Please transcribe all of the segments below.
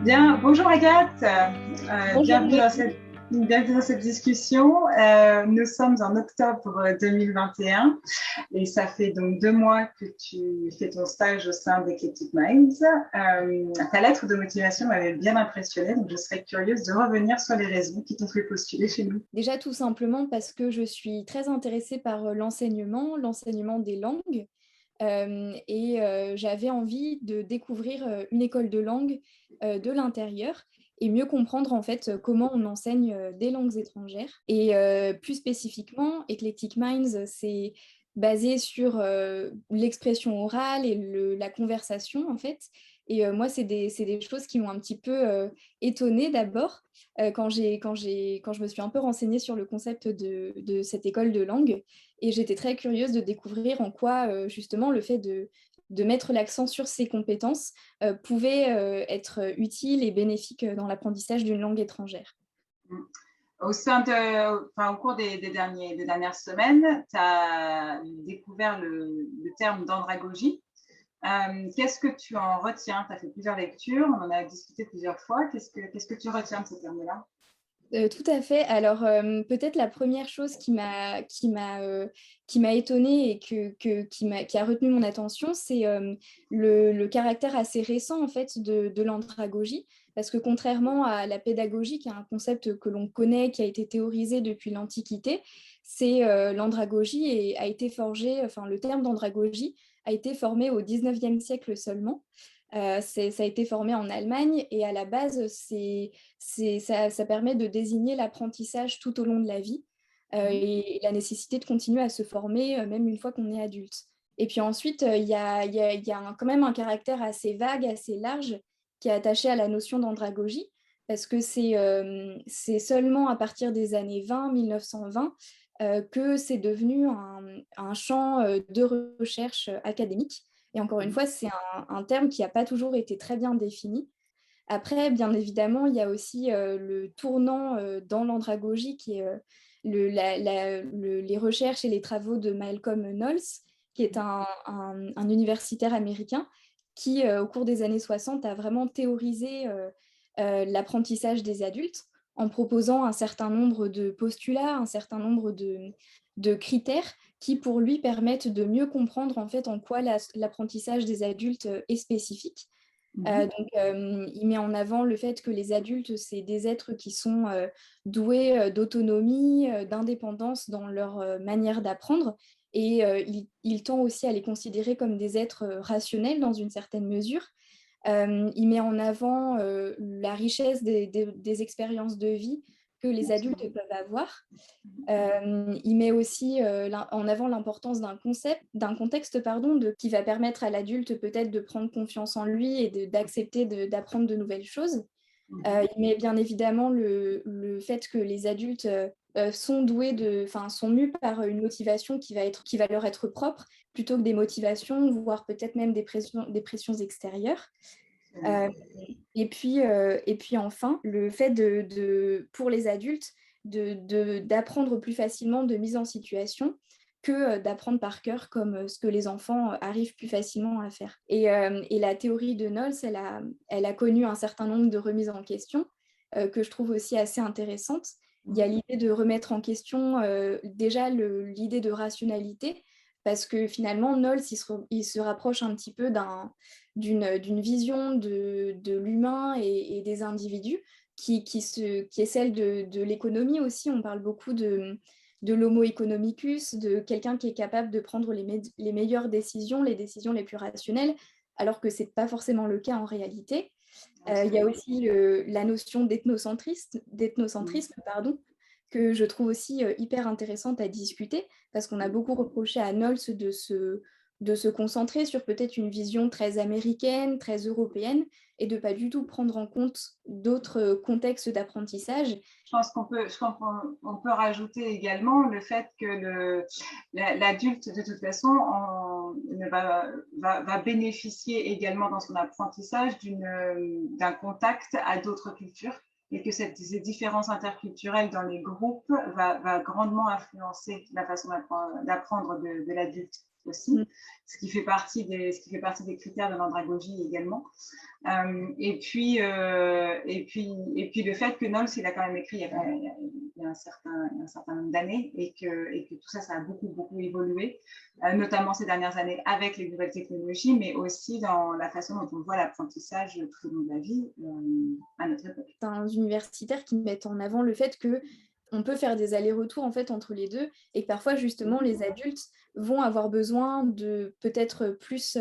Bien, bonjour Agathe, Bonjour bienvenue dans cette discussion. Nous sommes en octobre 2021 et ça fait donc 2 mois que tu fais ton stage au sein d'Eclectic Minds. Ta lettre de motivation m'avait bien impressionnée, donc je serais curieuse de revenir sur les raisons qui t'ont fait postuler chez nous. Déjà tout simplement parce que je suis très intéressée par l'enseignement des langues j'avais envie de découvrir une école de langue de l'intérieur et mieux comprendre en fait comment on enseigne des langues étrangères. Plus spécifiquement, Eclectic Minds, c'est basé sur l'expression orale et la conversation en fait. Moi, c'est des choses qui m'ont un petit peu étonnée d'abord quand je me suis un peu renseignée sur le concept de cette école de langue. Et j'étais très curieuse de découvrir en quoi, justement, le fait de mettre l'accent sur ces compétences pouvait être utile et bénéfique dans l'apprentissage d'une langue étrangère. Au cours des dernières semaines, tu as découvert le terme d'andragogie. Qu'est-ce que tu en retiens? Tu as fait plusieurs lectures, on en a discuté plusieurs fois. Qu'est-ce que tu retiens de ce terme-là? Tout à fait. Alors, peut-être la première chose qui m'a étonnée et qui a retenu mon attention, c'est le caractère assez récent en fait de l'andragogie. Parce que contrairement à la pédagogie, qui est un concept que l'on connaît, qui a été théorisé depuis l'Antiquité, l'andragogie a été forgé, enfin le terme d'andragogie a été formé au 19e siècle seulement. Ça a été formé en Allemagne et à la base, ça permet de désigner l'apprentissage tout au long de la vie et la nécessité de continuer à se former même une fois qu'on est adulte. Et puis ensuite, il y a quand même un caractère assez vague, assez large qui est attaché à la notion d'andragogie parce que c'est seulement à partir des années 1920, que c'est devenu un champ de recherche académique. Et encore une fois, c'est un terme qui n'a pas toujours été très bien défini. Après, bien évidemment, il y a aussi le tournant dans l'andragogie qui est les recherches et les travaux de Malcolm Knowles, qui est un universitaire américain qui, au cours des années 60, a vraiment théorisé l'apprentissage des adultes en proposant un certain nombre de postulats, un certain nombre de critères qui, pour lui, permettent de mieux comprendre en fait en quoi l'apprentissage des adultes est spécifique. Il met en avant le fait que les adultes, c'est des êtres qui sont doués d'autonomie, d'indépendance dans leur manière d'apprendre. Il tend aussi à les considérer comme des êtres rationnels dans une certaine mesure. Il met en avant la richesse des expériences de vie que les adultes peuvent avoir. Il met aussi en avant l'importance d'un contexte qui va permettre à l'adulte peut-être de prendre confiance en lui et d'accepter d'apprendre de nouvelles choses. Il met bien évidemment le fait que les adultes sont sont mus par une motivation qui va leur être propre, plutôt que des motivations, voire peut-être même des pressions extérieures. Euh, et puis enfin, le fait pour les adultes d'apprendre plus facilement de mise en situation que d'apprendre par cœur comme ce que les enfants arrivent plus facilement à faire. Et la théorie de Knowles, elle a connu un certain nombre de remises en question que je trouve aussi assez intéressantes. Il y a l'idée de remettre en question déjà l'idée de rationalité, parce que finalement, Knowles, il se rapproche un petit peu d'une vision de l'humain et des individus qui est celle de l'économie aussi. On parle beaucoup de l'homo economicus, de quelqu'un qui est capable de prendre les meilleures décisions, les décisions les plus rationnelles, alors que ce n'est pas forcément le cas en réalité. Il y a aussi la notion d'ethnocentrisme, pardon, que je trouve aussi hyper intéressante à discuter, parce qu'on a beaucoup reproché à Knowles de se concentrer sur peut-être une vision très américaine, très européenne, et de pas du tout prendre en compte d'autres contextes d'apprentissage. On peut rajouter également le fait que l'adulte, de toute façon, va bénéficier également dans son apprentissage d'un contact à d'autres cultures, et que ces différences interculturelles dans les groupes va grandement influencer la façon d'apprendre de l'adulte. aussi, ce qui fait partie des critères de l'andragogie également. Et puis le fait que Knowles, il a quand même écrit il y a un certain nombre d'années et que tout ça, ça a beaucoup évolué, notamment ces dernières années avec les nouvelles technologies, mais aussi dans la façon dont on voit l'apprentissage tout au long de la vie à notre époque. Certains universitaires qui mettent en avant le fait que on peut faire des allers-retours en fait entre les deux et que parfois justement les adultes vont avoir besoin de peut-être plus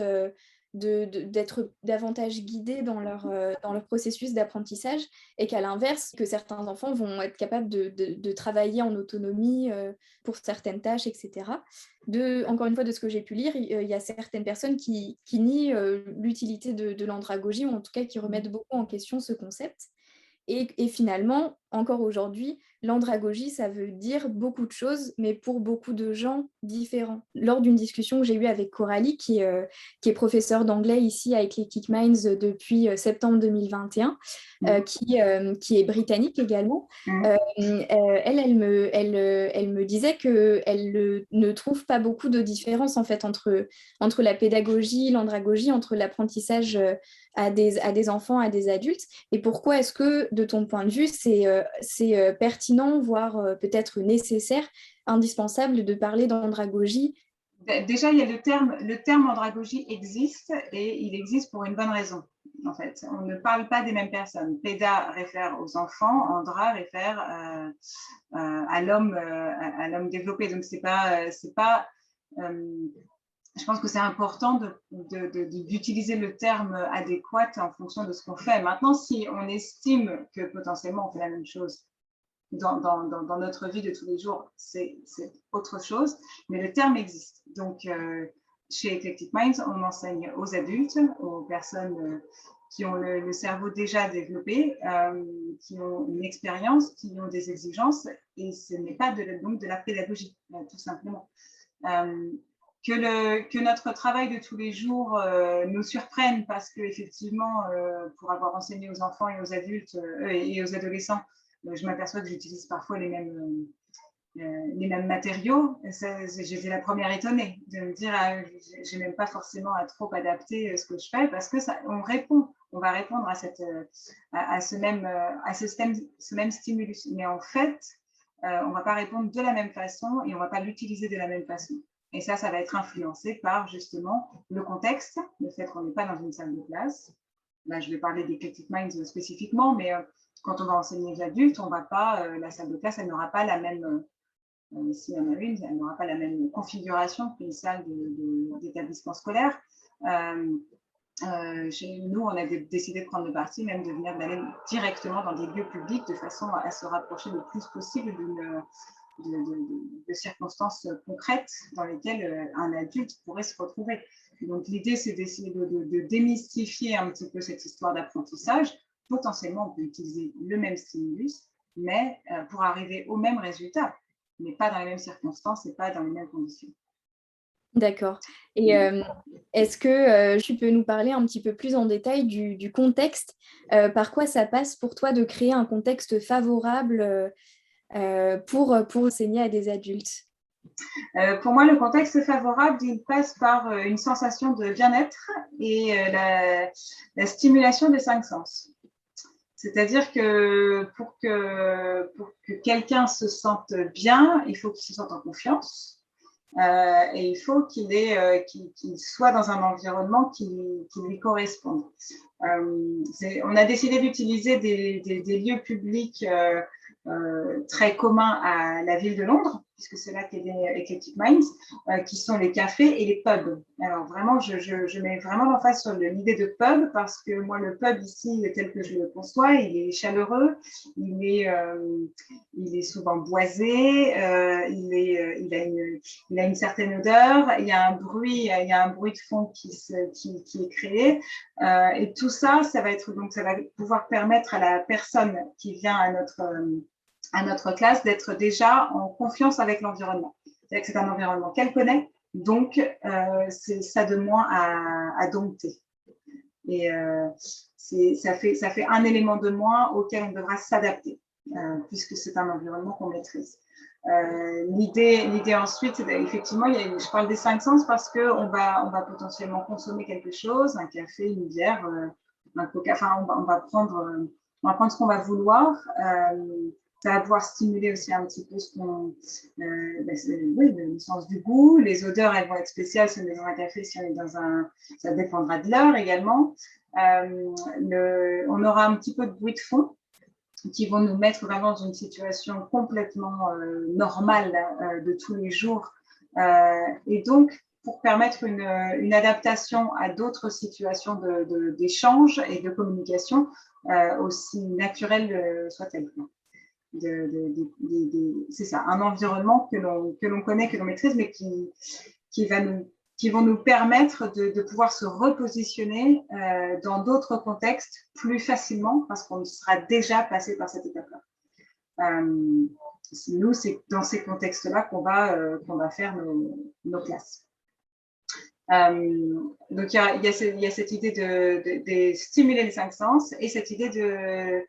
d'être davantage guidés dans leur processus d'apprentissage et qu'à l'inverse, que certains enfants vont être capables de travailler en autonomie pour certaines tâches, etc. Encore une fois, de ce que j'ai pu lire, il y a certaines personnes qui nient l'utilité de l'andragogie ou en tout cas qui remettent beaucoup en question ce concept. Et finalement, encore aujourd'hui, l'andragogie, ça veut dire beaucoup de choses, mais pour beaucoup de gens différents. Lors d'une discussion que j'ai eue avec Coralie, qui est professeure d'anglais ici à Eclectic Minds depuis septembre 2021, qui est britannique également, elle me disait qu'elle ne trouve pas beaucoup de différence en fait, entre la pédagogie, l'andragogie, entre l'apprentissage à des enfants, à des adultes. Et pourquoi est-ce que, de ton point de vue, c'est pertinent, voire peut-être nécessaire, indispensable de parler d'andragogie? Déjà, il y a le terme andragogie existe et il existe pour une bonne raison. En fait, on ne parle pas des mêmes personnes. Péda réfère aux enfants, andra réfère à l'homme développé. Donc c'est pas je pense que c'est important d'utiliser le terme adéquat en fonction de ce qu'on fait. Maintenant, si on estime que potentiellement on fait la même chose dans notre vie de tous les jours, c'est autre chose, mais le terme existe. Donc, chez Eclectic Minds, on enseigne aux adultes, aux personnes qui ont le cerveau déjà développé, qui ont une expérience, qui ont des exigences, et ce n'est pas donc de la pédagogie, tout simplement. Que notre travail de tous les jours nous surprenne parce qu'effectivement, pour avoir enseigné aux enfants et aux adultes et aux adolescents, je m'aperçois que j'utilise parfois les mêmes matériaux. J'étais la première étonnée de me dire j'ai même pas forcément à trop adapter ce que je fais parce que on va répondre à ce même stimulus. Mais en fait, on va pas répondre de la même façon et on va pas l'utiliser de la même façon. Et ça va être influencé par justement le contexte, le fait qu'on n'est pas dans une salle de classe. Là, je vais parler des Eclectic Minds spécifiquement, mais quand on va enseigner les adultes, on va pas, la salle de classe, elle n'aura pas la même, s'il y en a une, elle n'aura pas la même configuration qu'une salle d'établissement scolaire. Chez nous, on a décidé de prendre le parti, même d'aller directement dans des lieux publics de façon à se rapprocher le plus possible de circonstances concrètes dans lesquelles un adulte pourrait se retrouver. Donc l'idée, c'est d'essayer de démystifier un petit peu cette histoire d'apprentissage. Potentiellement, on peut utiliser le même stimulus, mais pour arriver au même résultat, mais pas dans les mêmes circonstances et pas dans les mêmes conditions. D'accord. Et est-ce que tu peux nous parler un petit peu plus en détail du contexte? Par quoi ça passe pour toi de créer un contexte favorable pour enseigner à des adultes? Pour moi, le contexte favorable, il passe par une sensation de bien-être et la stimulation des 5 sens. C'est-à-dire que pour que quelqu'un se sente bien, il faut qu'il se sente en confiance. Et il faut qu'il soit dans un environnement qui lui corresponde. On a décidé d'utiliser des lieux publics très communs à la ville de Londres, puisque c'est là qu'est né Eclectic Minds, qui sont les cafés et les pubs. Alors vraiment, je mets vraiment l'emphase sur l'idée de pub, parce que moi, le pub ici, tel que je le conçois, il est chaleureux, il est souvent boisé, il a une certaine odeur, il y a un bruit de fond qui est créé, et tout ça, ça va pouvoir permettre à la personne qui vient à notre classe d'être déjà en confiance avec l'environnement. C'est-à-dire que c'est un environnement qu'elle connaît, donc c'est ça de moins à dompter. Et ça fait un élément de moins auquel on devra s'adapter, puisque c'est un environnement qu'on maîtrise. L'idée ensuite, c'est effectivement, je parle des 5 sens parce qu'on va potentiellement consommer quelque chose, un café, une bière, un coca, enfin, on va prendre ce qu'on va vouloir. Ça va pouvoir stimuler aussi un petit peu le sens du goût. Les odeurs, elles vont être spéciales si on est dans un café, si on est dans ça dépendra de l'heure également. On aura un petit peu de bruit de fond qui vont nous mettre vraiment dans une situation complètement normale de tous les jours. Et donc, pour permettre une adaptation à d'autres situations d'échange et de communication, aussi naturelles soient-elles. C'est ça, un environnement que l'on connaît, que l'on maîtrise, mais qui vont nous permettre de pouvoir se repositionner dans d'autres contextes plus facilement parce qu'on sera déjà passé par cette étape-là. Nous, c'est dans ces contextes-là qu'on va faire nos classes. Donc, il y a cette idée de stimuler les 5 sens et cette idée de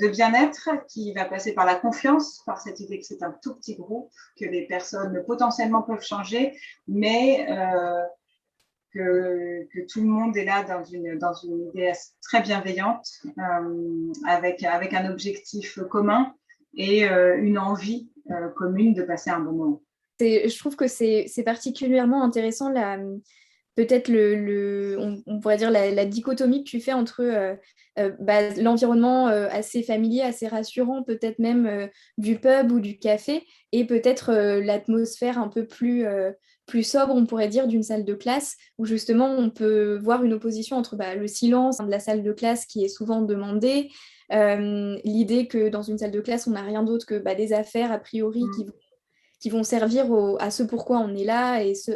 bien-être qui va passer par la confiance, par cette idée que c'est un tout petit groupe, que les personnes potentiellement peuvent changer, mais que tout le monde est là dans une idée très bienveillante, avec un objectif commun et une envie commune de passer un bon moment. Je trouve que c'est particulièrement intéressant peut-être on pourrait dire la dichotomie que tu fais entre l'environnement assez familier, assez rassurant, peut-être même du pub ou du café, et peut-être l'atmosphère un peu plus sobre, on pourrait dire, d'une salle de classe, où justement on peut voir une opposition entre le silence de la salle de classe qui est souvent demandé, l'idée que dans une salle de classe, on n'a rien d'autre que des affaires a priori qui vont servir à ce pourquoi on est là et ce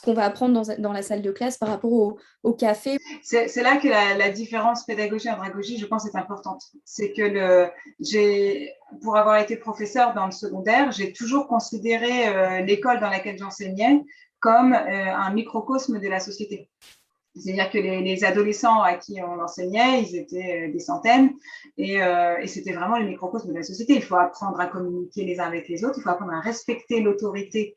qu'on va apprendre dans la salle de classe par rapport au café. C'est là que la différence pédagogie-andragogie, je pense, est importante. C'est que pour avoir été professeur dans le secondaire, j'ai toujours considéré l'école dans laquelle j'enseignais comme un microcosme de la société. C'est-à-dire que les adolescents à qui on enseignait, ils étaient des centaines et c'était vraiment le microcosme de la société. Il faut apprendre à communiquer les uns avec les autres, il faut apprendre à respecter l'autorité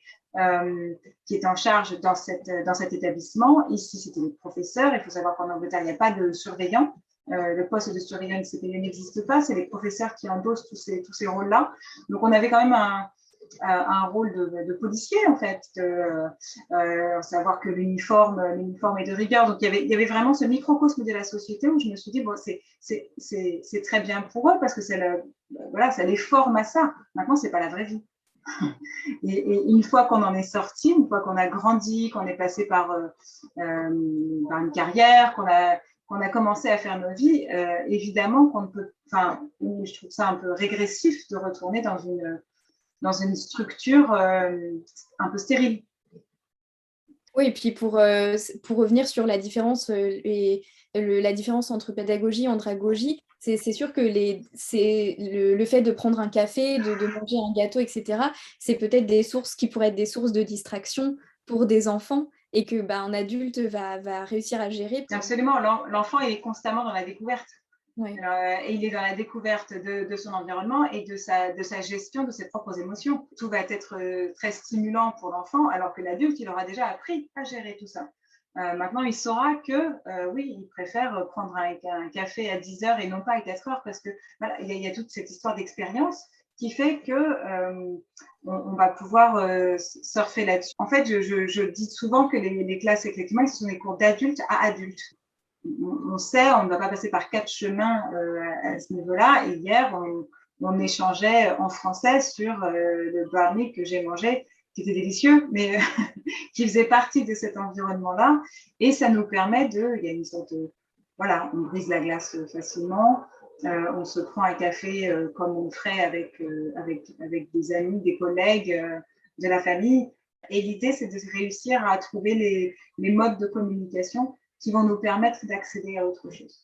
qui est en charge dans cet établissement. Ici, c'était les professeurs. Il faut savoir qu'en Angleterre, il n'y a pas de surveillant. Le poste de surveillant n'existe pas. C'est les professeurs qui endossent tous ces rôles-là. Donc, on avait quand même un rôle de policier, en fait, savoir que l'uniforme est de rigueur. Donc, il y avait vraiment ce microcosme de la société où je me suis dit, bon, c'est très bien pour eux parce que ça les forme à ça. Maintenant, c'est pas la vraie vie. Et une fois qu'on en est sorti, une fois qu'on a grandi, qu'on est passé par une carrière, qu'on a commencé à faire nos vies, évidemment qu'on ne peut, je trouve ça un peu régressif de retourner dans une structure un peu stérile. Oui, et puis pour revenir sur la différence la différence entre pédagogie et andragogie, c'est sûr que le fait de prendre un café, de manger un gâteau, etc., c'est peut-être des sources qui pourraient être des sources de distraction pour des enfants et que un adulte va réussir à gérer. Absolument, l'enfant est constamment dans la découverte. Ouais. Et il est dans la découverte de son environnement et de sa gestion de ses propres émotions. Tout va être très stimulant pour l'enfant, alors que l'adulte, il aura déjà appris à gérer tout ça. Maintenant, il saura que, oui, il préfère prendre un café à 10 heures et non pas à 4 heures parce que voilà, il y a toute cette histoire d'expérience qui fait que on va pouvoir surfer là-dessus. En fait, je dis souvent que les classes, effectivement, ce sont des cours d'adultes à adultes. On sait, on ne va pas passer par 4 chemins à ce niveau-là. Et hier, on échangeait en français sur le brownie que j'ai mangé, qui était délicieux, mais qui faisait partie de cet environnement-là. Et ça nous permet il y a une sorte de, voilà, on brise la glace facilement. On se prend un café comme on ferait avec des amis, des collègues, de la famille. Et l'idée, c'est de réussir à trouver les modes de communication qui vont nous permettre d'accéder à autre chose.